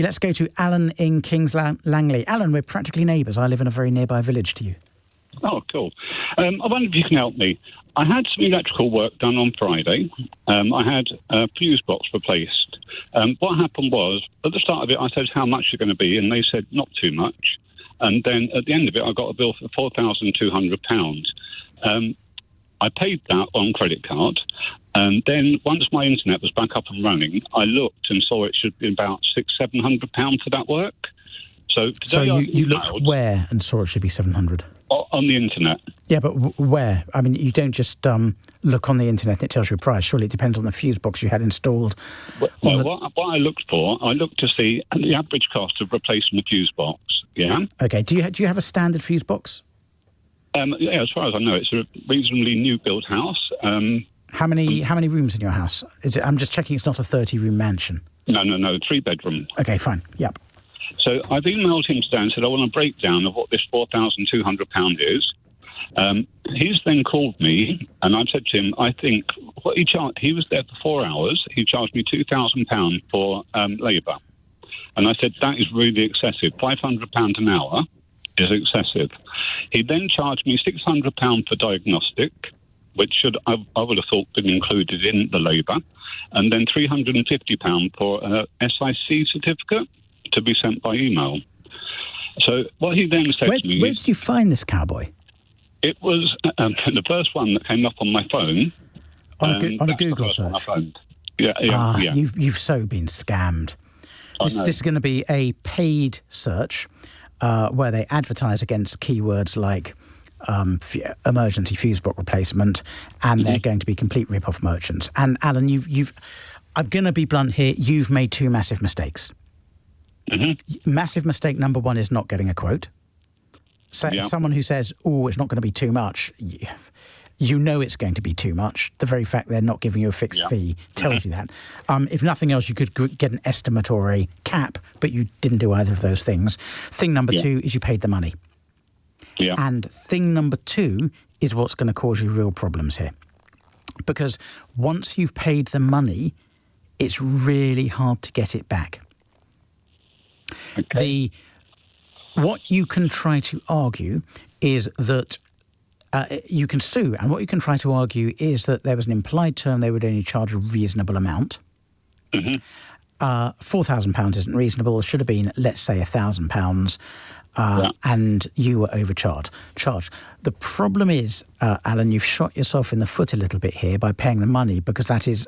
Let's go to Alan in Kings Langley. Alan, we're practically neighbours. I live in a very nearby village to you. Oh, cool. I wonder if you can help me. I had some electrical work done on Friday. I had a fuse box replaced. What happened was, at the start of it, I said how much it's going to be, and they said not too much. And then at the end of it, I got a bill for £4,200. I paid that on credit card. And then once my internet was back up and running, I looked and saw it should be about £600-700 for that work. So you looked where and saw it should be 700? On the internet. Yeah, but where? I mean, you don't just look on the internet and it tells you a price. Surely it depends on the fuse box you had installed. What I looked for, I looked to see the average cost of replacing a fuse box. Yeah. Okay. Do you have a standard fuse box? Yeah, as far as I know, it's a reasonably new built house. How many rooms in your house? I'm just checking it's not a 30-room mansion. No, 3-bedroom. Okay, fine. Yep. So I've emailed him today and said I want a breakdown of what this £4,200 is. He's then called me and I've said to him, I think what he was there for 4 hours. He charged me £2,000 for labour. And I said, that is really excessive. £500 an hour is excessive. He then charged me £600 for diagnostic, which I would have thought been included in the labour, and then £350 for a SIC certificate to be sent by email. So what he then said to me... Where did you find this cowboy? It was the first one that came up on my phone. On a Google search? Yeah. You've so been scammed. This is going to be a paid search where they advertise against keywords like emergency fuse box replacement, and they're going to be complete rip-off merchants. And Alan, I'm going to be blunt here, you've made two massive mistakes. Massive mistake number one is not getting a quote. Someone who says, it's not going to be too much, you know it's going to be too much. The very fact they're not giving you a fixed fee tells you that. If nothing else, you could get an estimate or a cap, but you didn't do either of those things. Thing number two is you paid the money. Yeah. And thing number two is what's going to cause you real problems here. Because once you've paid the money, it's really hard to get it back. Okay. What you can try to argue is that you can sue, and what you can try to argue is that there was an implied term they would only charge a reasonable amount. £4,000 isn't reasonable. It should have been, let's say, £1,000. And you were overcharged. The problem is, Alan, you've shot yourself in the foot a little bit here by paying the money, because that is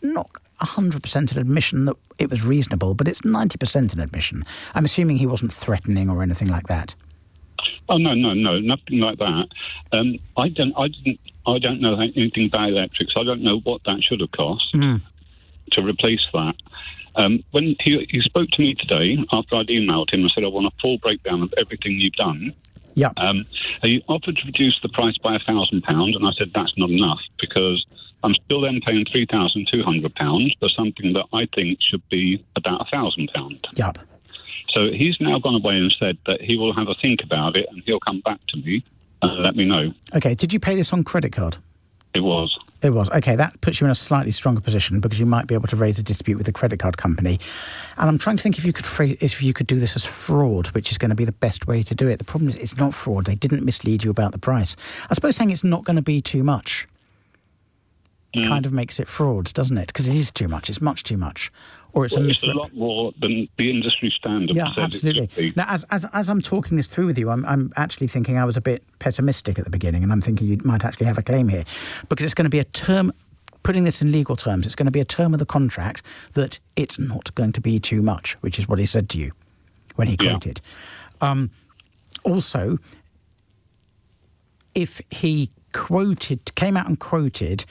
not 100% an admission that it was reasonable, but it's 90% an admission. I'm assuming he wasn't threatening or anything like that. Oh no, nothing like that. I don't know anything about electrics. I don't know what that should have cost to replace that. When he spoke to me today, after I'd emailed him, I said I want a full breakdown of everything you've done. Yeah. He offered to reduce the price by £1,000, and I said that's not enough, because I'm still then paying £3,200 for something that I think should be about £1,000. Yep. So he's now gone away and said that he will have a think about it and he'll come back to me and let me know. Okay, did you pay this on credit card? It was. It was. Okay, that puts you in a slightly stronger position, because you might be able to raise a dispute with the credit card company. And I'm trying to think if you could do this as fraud, which is going to be the best way to do it. The problem is it's not fraud. They didn't mislead you about the price. I suppose saying it's not going to be too much kind of makes it fraud, doesn't it? Because it is too much. It's much too much. Or it's a lot more than the industry standard. Yeah, absolutely. Now, as I'm talking this through with you, I'm actually thinking I was a bit pessimistic at the beginning, and I'm thinking you might actually have a claim here, because it's going to be a term, putting this in legal terms, it's going to be a term of the contract that it's not going to be too much, which is what he said to you when he quoted. Also, if he came out and quoted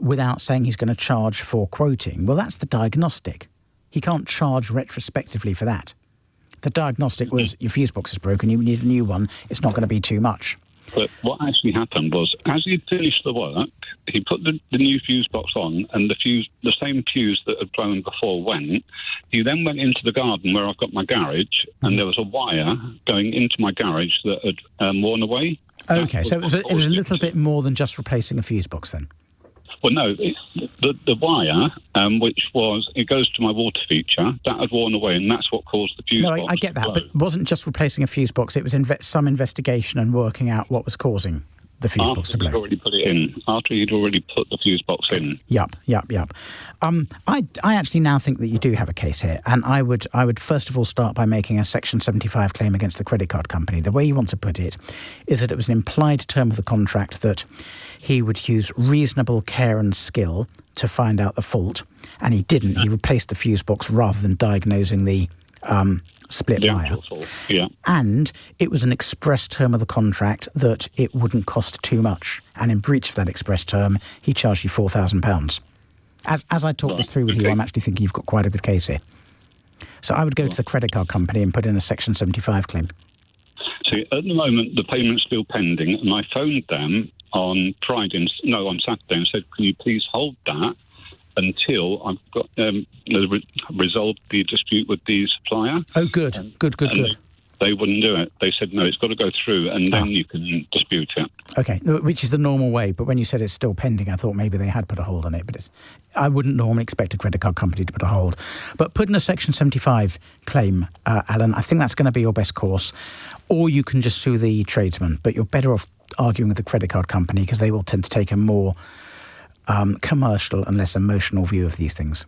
without saying he's going to charge for quoting, well, that's the diagnostic. He can't charge retrospectively for that. The diagnostic was your fuse box is broken, you need a new one, it's not going to be too much. But what actually happened was, as he finished the work, he put the new fuse box on, and the same fuse that had blown before went. He then went into the garden where I've got my garage, and there was a wire going into my garage that had worn away. Okay, so it was a little bit more than just replacing a fuse box then? Well, no, the wire, it goes to my water feature, that had worn away, and that's what caused the fuse box. No, I get that, but it wasn't just replacing a fuse box. It was some investigation and working out what was causing the fuse box to blow. After you'd already put the fuse box in. Yep. I actually now think that you do have a case here, and I would first of all start by making a Section 75 claim against the credit card company. The way you want to put it is that it was an implied term of the contract that he would use reasonable care and skill to find out the fault, and he didn't. He replaced the fuse box rather than diagnosing the split wire. Yeah. And it was an express term of the contract that it wouldn't cost too much. And in breach of that express term, he charged you £4,000. As I talk this through with you, I'm actually thinking you've got quite a good case here. So I would go to the credit card company and put in a Section 75 claim. See, at the moment, the payment's still pending, and I phoned them on Saturday and said, can you please hold that until I've got resolved the dispute with the supplier. Oh, good. Good. They wouldn't do it. They said, no, it's got to go through, and then you can dispute it. Okay, which is the normal way, but when you said it's still pending, I thought maybe they had put a hold on it, but I wouldn't normally expect a credit card company to put a hold. But put in a Section 75 claim, Alan, I think that's going to be your best course. Or you can just sue the tradesman, but you're better off arguing with the credit card company because they will tend to take a more commercial and less emotional view of these things.